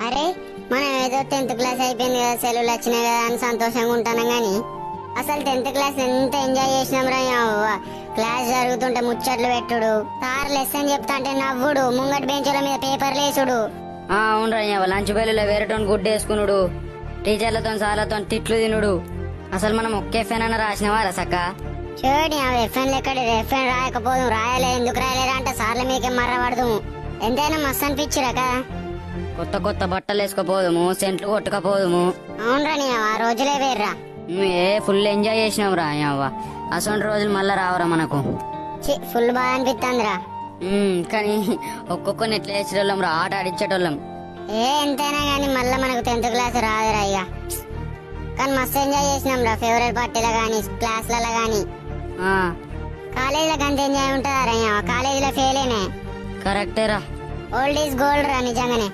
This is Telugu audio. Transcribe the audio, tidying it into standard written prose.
అరే మనం ఏదో 10th క్లాస్ అయిపోయింది కదా, సెలవులు వచ్చినాయి కదా అని సంతోషంగా ఉంటాను గాని అసలు 10th క్లాస్ ఎంత ఎంజాయ్ చేసినాం రా యవ్వ. క్లాస్ జరుగుతుంటే ముచ్చట్లు పెట్టుడు, సార్ లెసన్ చెప్తా అంటే నవ్వుడు, ముంగటి బెంచుల మీద పేపర్లు వేసుడు. అవును రయ్యవ, లంచ్ బెల్లులో వేరేటోని గుడ్డు వేసుకునుడు, టీచర్లతో సార్లతో తిట్లు తినుడు. అసలు మనం ఒకే ఎఫ్ఎన్ అన్న రాసినవా రసక్క? చూడండి అవి ఎఫ్ఎన్ ఎక్కడ ఎఫ్ఎన్ రాయకపోదు, రాయలే ఎందుకు రాయలేరా అంటే సార్ల మీకే మర్రపడదు. ఎంతైనా మస్తు అనిపించిరా కదా. కొత్త కొత్త బట్టలు వేసుకోపోదుము, సెంట్లు కొట్టుకపోదుము. అవునరా నీ ఆ రోజులే వేర్రా. ఫుల్ ఎంజాయ్ చేసినాం రా అవ్వ. అసలు రోజులు మళ్ళా రావరా మనకు. ఫుల్ బాగా అనిపిస్తుందిరా. కానీ ఒక్కొక్కరిని ఎట్లా వేసేటోళ్ళం రా, ఆట ఆడించేటోళ్ళం. ఎంతైనా గానీ మళ్ళా మనకు 10th క్లాస్ రాదురా ఇక. కానీ మస్తు ఎంజాయ్ చేసినాం రా, ఫేవరెట్ పార్టీలో గానీ క్లాస్లలో గానీ. కాలేజీలో గంత ఎంజాయ్ ఉంటుందా రా, కాలేజీలో ఫెయిల్ అయినా కరెక్టేరా. ఓల్డ్ ఈజ్ గోల్డ్ రా నిజంగానే.